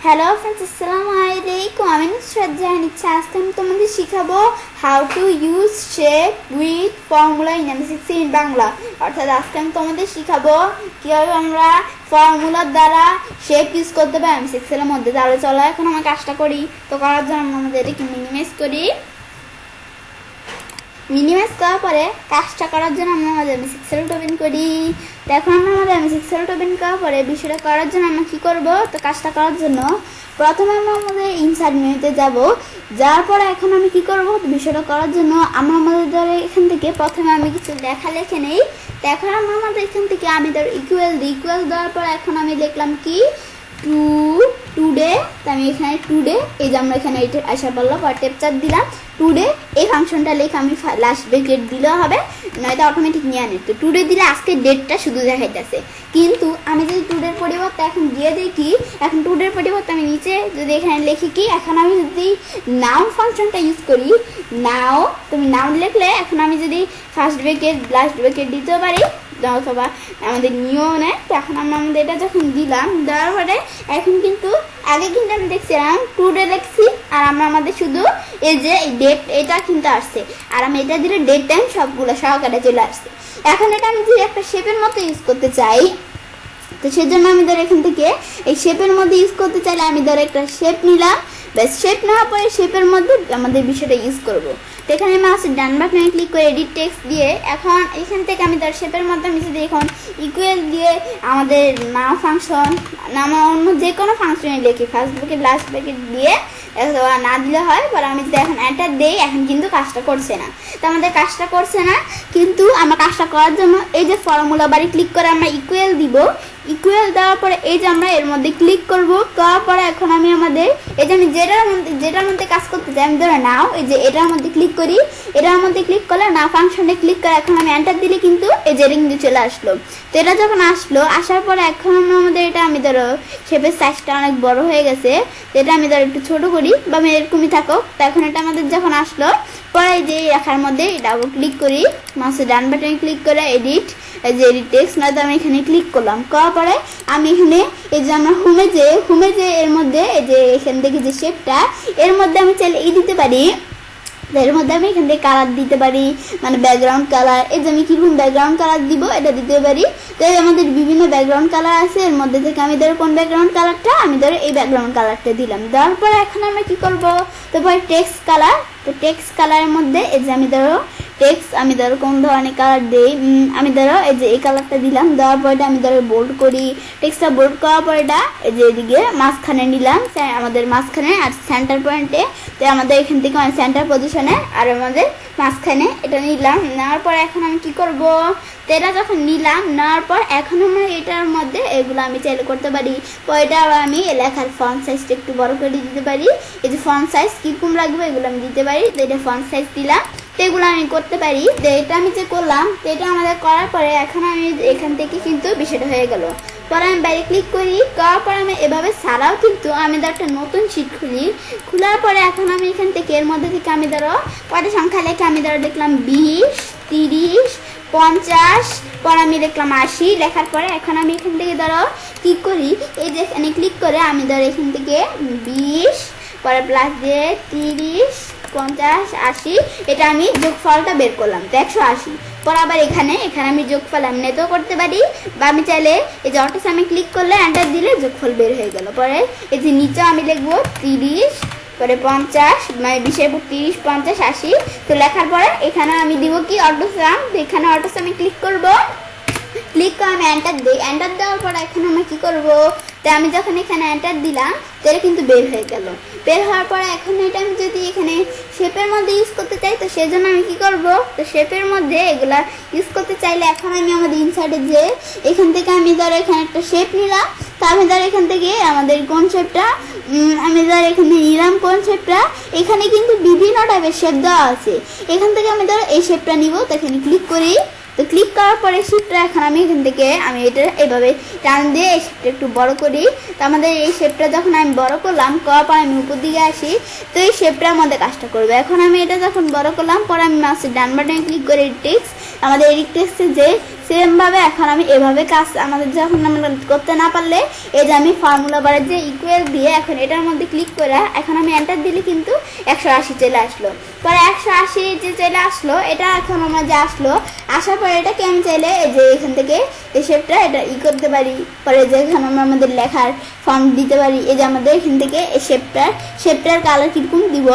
Hello friends, আসসালামু আলাইকুম। আমি নুসরাত জাহান ইচ্ছে। আজকে আমি তোমাদের শিখাবো how to use shape with formula in এম6 ইন বাংলা। অর্থাৎ আজকে আমি তোমাদের শিখাবো কীভাবে আমরা ফর্মুলার দ্বারা শেপ ইউজ করতে পারি এম6 এর মধ্যে। তাহলে চলো এখন আমরা কাজটা করি। তো করার জন্য আমরা আমাদের এটাকে মিনিমাইজ করি। মিনিমাইজ করার পরে কাজটা করার জন্য আমরা আমাদের এম6 ওপেন করি। তো এখন আমরা আমাদের এম6 ওপেন করার পরে বিষয়টা করার জন্য আমরা কী করবো, তো কাজটা করার জন্য প্রথমে আমরা আমাদের ইনসার্ট মেনুতে যাব। যাওয়ার পরে এখন আমি কি করব, বিষয়টা করার জন্য আমরা আমাদের এখান থেকে প্রথমে আমি কিছু লেখা লিখে নেই। তো এখন আমরা আমাদের এখান থেকে আমি ধর ইকুয়াল দিই। ইকুয়াল দেওয়ার পরে এখন আমি লিখলাম কি টুডে। তো আমি এখানে টুডে, এই যে আমরা এখানে এটা আসা বললো টেপচার দিলাম টুডে। এই ফাংশনটা লিখে আমি লাস্ট ব্রেকেট দিলেও হবে, নয়তো অটোমেটিক নিয়ে আনে। তো টুডে দিলে আজকে ডেটটা শুধু দেখাইতেছে। কিন্তু আমি যদি টুডের পরিবর্তে এখন দিয়ে দিই কি, এখন টুডের পরিবর্তে আমি নিচে যদি এখানে লিখি কি, এখন আমি যদি নাউন ফাংশনটা ইউজ করি, নাও তুমি নাউন লিখলে এখন আমি যদি ফার্স্ট ব্রেকেট লাস্ট ব্রেকেট দিতেও পারি অথবা আমাদের নিয়ম নেয়। তো এখন আমরা আমাদের এটা যখন দিলাম, দেওয়ার পরে এখন কিন্তু আগে কিন্তু আমি দেখছিলাম টুডে লিখছি আর আমরা আমাদের শুধু এই যে ডেট এটা কিন্তু আসছে, আর আমি এটা দিলে ডেট টাইম সবগুলো সহকারে চলে আসছে। এখন এটা আমি যদি একটা শেপের মতো ইউজ করতে চাই, তো সেজন্য আমি ধর এখান থেকে এই শেপের মধ্যে ইউজ করতে চাইলে আমি ধর একটা শেপ নিলাম। ব্যাস, শেপ নেওয়ার পরে শেপের মধ্যে আমাদের বিষয়টা ইউজ করব। তো এখানে আমি আসছি ডান বাটনে ক্লিক করে এডিট টেক্সট দিয়ে এখন এখান থেকে আমি ধর শেপের মধ্যে আমি যদি এখন ইকুয়াল দিয়ে আমাদের নাম ফাংশন নাম অন্য যে কোনো ফাংশনে লিখি ফার্স্ট ব্রেকেট লাস্ট ব্রেকেট দিয়ে না দিলে হয়। পরে আমি যদি এখন এন্টার দেই, এখন কিন্তু কাজটা করছে না। তো আমাদের কাজটা করছে না, কিন্তু আমরা কাজটা করার জন্য এই যে ফর্মুলা বারে ক্লিক করে আমরা ইকুয়াল দিব। ইকুয়াল দেওয়ার পরে এই যে আমরা এর মধ্যে ক্লিক করব। করার পরে এখন আমি আমাদের এই যে আমি যেটার মধ্যে কাজ করতে চাই, আমি ধরে নাও এই যে এটার মধ্যে ক্লিক করি। এটার মধ্যে ক্লিক করলে না ফাংশনে ক্লিক করে এখন আমি এন্টার দিলে কিন্তু এই যে কিন্তু চলে আসলো। তো এটা যখন আসলো, আসার পরে এখন আমরা আমাদের এটা আমি ধরো শেপের সাইজটা অনেক বড় হয়ে গেছে, এটা আমি ধরো একটু ছোট করি বা আমি এরকমই থাকুক। তো এখন এটা আমাদের যখন আসলো, পরে যে রাখার মধ্যে ডাবল ক্লিক করি, মাউসের ডান বাটনে ক্লিক করে এডিট, এই যে এডিট টেক্সট নয়তো আমি এখানে ক্লিক করলাম। করার পরে আমি এখানে এই যে আমরা হোমে যে এর মধ্যে এই যে এখান থেকে যে শেপটা এর মধ্যে আমি চাইলে দিতে পারি। এর মধ্যে আমি এখান থেকে কালার দিতে পারি, মানে ব্যাকগ্রাউন্ড কালার। এই যে আমি কিরকম ব্যাকগ্রাউন্ড কালার দিব এটা দিতে পারি। তো আমাদের বিভিন্ন ব্যাকগ্রাউন্ড কালার আছে, এর মধ্যে থেকে আমি ধরো কোন ব্যাকগ্রাউন্ড কালারটা, আমি ধরো এই ব্যাকগ্রাউন্ড কালারটা দিলাম। দেওয়ার পরে এখন আমরা কি করব, তারপরে টেক্সট কালার। তো টেক্সট কালারের মধ্যে এই যে আমি ধরো আমি ধরো কোন ধরনের কালার দিই, আমি ধরো এই যে এই কালারটা দিলাম। দেওয়ার পরে আমি ধরো বোল্ড করি, টেক্সটটা বোল্ড করার পরে এটা এই যে এদিকে মাঝখানে নিলাম, আমাদের মাঝখানে আর সেন্টার পয়েন্টে। তো আমাদের এখান থেকে সেন্টার পজিশনে আর আমাদের মাঝখানে এটা নিলাম। নেওয়ার পর এখন আমি কি করব, তো এটা যখন নিলাম, নেওয়ার পর এখন আমরা এটার মধ্যে এগুলো আমি চাইলে করতে পারি। তো এটা আমি লেখার ফন্ট সাইজটা একটু বড় করে দিতে পারি। এই যে ফন্ট সাইজ কীরকম লাগবে এগুলো আমি দিতে পারি। তো এটা ফন্ট সাইজ দিলাম, তো এগুলো আমি করতে পারি। তো এটা আমি যে করলাম, তো এটা আমাদের করার পরে এখন আমি এখান থেকে কিন্তু বিষয়টা হয়ে গেল। পরে আমি বাইরে ক্লিক করি, করার পরে আমি এভাবে ছাড়াও কিন্তু আমি ধরো একটা নতুন শিট খুলি। খোলার পরে এখন আমি এখান থেকে এর মধ্যে থেকে আমি ধরো কয়টা সংখ্যা লেখে আমি ধরো দেখলাম 20, 30, 50, পরে আমি দেখলাম 80। লেখার পরে এখন আমি এখান থেকে ধরো ক্লিক করি, এই যে এখানে ক্লিক করে আমি ধরো এখান থেকে 20 পরে প্লাস দিয়ে 30, 50, 80, এটা আমি যোগফলটা বের করলাম, তো 180। পর আবার এখানে আমি যোগফল এমনিতেও করতে পারি, বা আমি চাইলে এই যে অটোস আমি ক্লিক করলে এন্টার দিলে যোগফল বের হয়ে গেল। পরে এই যে নিচে আমি লিখবো 30 পরে 50, মানে 20 30, 50, 80। তো লেখার পরে এখানে আমি দিব কি অটোসাম। তো এখানে অটোসাম আমি ক্লিক করব, ক্লিক করে আমি এন্টার দিই। এন্টার দেওয়ার পর এখন আমি কি করব, তো আমি যখন এখানে এন্টার দিলাম তো এটা কিন্তু বের হয়ে গেল। বের হওয়ার পরে এখন এটা আমি যদি এখানে শেপের মধ্যে ইউজ করতে চাই, তো সেজন্য আমি কি করব, তো শেপের মধ্যে এগুলা ইউজ করতে চাইলে এখন আমি আমাদের ইনসার্টে যে এখান থেকে আমি ধরো এখানে একটা শেপ নিলাম। তো আমি ধরো এখান থেকে আমাদের কোন শেপটা আমি ধরো এখানে নিলাম, কোন শেপটা, এখানে কিন্তু বিভিন্ন টাইপের শেপ দেওয়া আছে। এখান থেকে আমি ধরো এই শেপটা নিব, তো এখানে ক্লিক করি। তো ক্লিক করার পরে শেপটা এখন আমি এখান থেকে আমি এটা এইভাবে টান দিয়ে এই শেপটা একটু বড় করি। তো আমাদের এই শেপটা যখন আমি বড় করলাম, করার পর আমি উপর দিকে আসি, তো এই শেপটার মধ্যে কাজটা করবে। এখন আমি এটা যখন বড় করলাম, পরে আমি মাউসের ডান বাটনে ক্লিক করে এডিট টেক্সট, আমাদের এডিট টেক্সটে যে সেম ভাবে এখন আমি এভাবে কাজ আমাদের যখন আমরা করতে না পারলে এই যে আমি ফর্মুলা বারের যে ইকুয়াল দিয়ে এখন এটার মধ্যে ক্লিক করে এখন আমি এন্টার দিলে কিন্তু 180 চলে আসলো। পরে 180 যে চলে আসলো এটা এখন আমরা যে আসলো আসার পরে এটাকে আমি চাইলে এই যে এখান থেকে এই শেপটা এটা করতে পারি। পরে যে এখানে আমরা আমাদের লেখার ফন্ট দিতে পারি। এই যে আমাদের এখান থেকে এই শেপটার কালার কিরকম দিব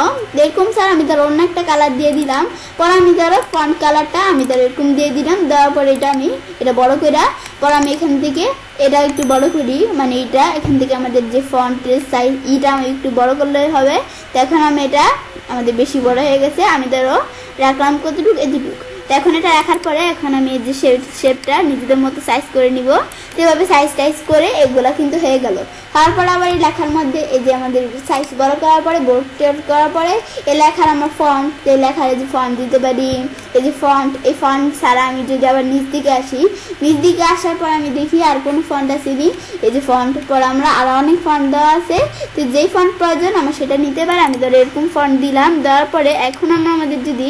এরকম স্যার আমি ধরো অন্য একটা কালার দিয়ে দিলাম। পরে আমি ধরো ফন্ট কালারটা আমি ধরো এরকম দিয়ে দিলাম। দেওয়ার পরে এটা আমি এটা বড় করে পরে আমি এখান থেকে এটা একটু বড় করি, মানে এটা এখান থেকে আমাদের যে ফন্টের সাইজ এটা আমি একটু বড় করলে হবে। তো এখন আমি এটা আমাদের বেশি বড় হয়ে গেছে, আমি ধরো রাখলাম কতটুকু এতটুকু। তো এখন এটা রাখার পরে এখন আমি এই যে শেপটা নিজেদের মতো সাইজ করে নিব। তো এভাবে সাইজ টাইজ করে এগুলা কিন্তু হয়ে গেল। তারপর আবার এই লেখার মধ্যে এই যে আমাদের সাইজ বড় করার পরে বোল্ড করার পরে এই লেখার আমার ফন্ট, এই লেখার এই যে ফন্ট দিতে পারি। এই যে ফন্ট, এই ফন্ট ছাড়া আমি যদি আবার নিচ দিকে আসি, নিচ দিকে আসার পর আমি দেখি আর কোনো ফন্ট আসেনি। এই যে ফন্ট পর আমরা আরো অনেক ফন্ট দেওয়া আছে, তো যেই ফন্ট প্রয়োজন আমরা সেটা নিতে পারি। আমি ধরো এরকম ফন্ট দিলাম। দেওয়ার পরে এখন আমরা আমাদের যদি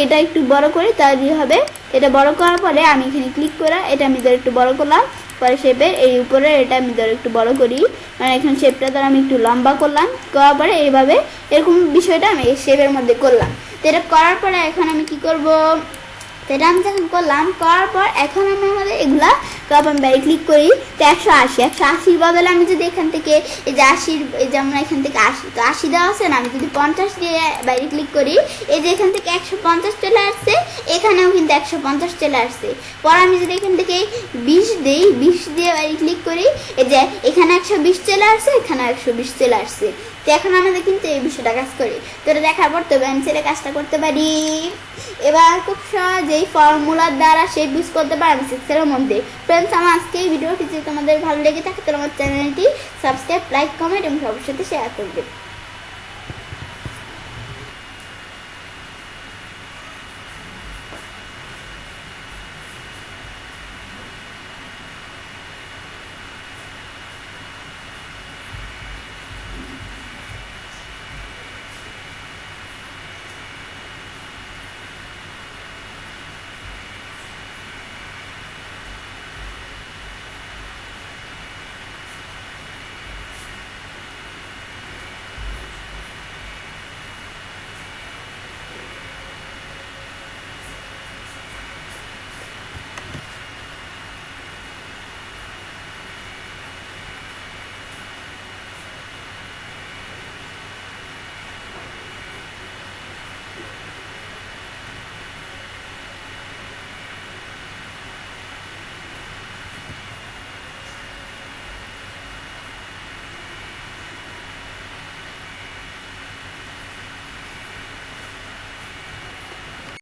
এটা একটু বড় করি তাহলে হবে। এটা বড় করার পরে আমি এখানে ক্লিক করে এটা আমি ধরো একটু বড় করলাম। পরে শেপের এই উপরে এটা আমি ধরো একটু বড় করি, মানে এখানে শেপটা ধরো আমি একটু লম্বা করলাম। করার পরে এইভাবে এরকম বিষয়টা আমি এই শেপের মধ্যে করলাম। তো এটা করার পরে এখন আমি কি করব, এটা আমি যখন করলাম করার পর এখন আমরা আমাদের এগুলা আমি বাইরে ক্লিক করি। তো 180 বদলে আমি যদি এখান থেকে এই যে 80 এই যে আমরা এখান থেকে 80 তো 80 দেওয়া আছে না, আমি যদি 50 দিয়ে বাইরে ক্লিক করি এই যে এখান থেকে 150 চলে আসছে, এখানেও কিন্তু 150 চলে আসছে। পর আমি যদি এখান থেকে 20 দিই, 20 দিয়ে বাইরে ক্লিক করি এই যে এখানে 120 চলে আসছে, এখানে 120 চলে আসছে। তো এখন আমাদের কিন্তু এই বিষয়টা কাজ করি। তো এটা দেখার পর তবে আমি ছেলে কাজটা করতে পারি। এবার খুব সহজেই ফর্মুলার দ্বারা শেপ ইউজ করতে পারি আমি সিক্সের মধ্যে। ফ্রেন্ডস, আমার আজকে এই ভিডিওটি যদি তোমাদের ভালো লেগে থাকে তাহলে আমার চ্যানেলটি সাবস্ক্রাইব, লাইক, কমেন্ট এবং সবার সাথে শেয়ার করবে।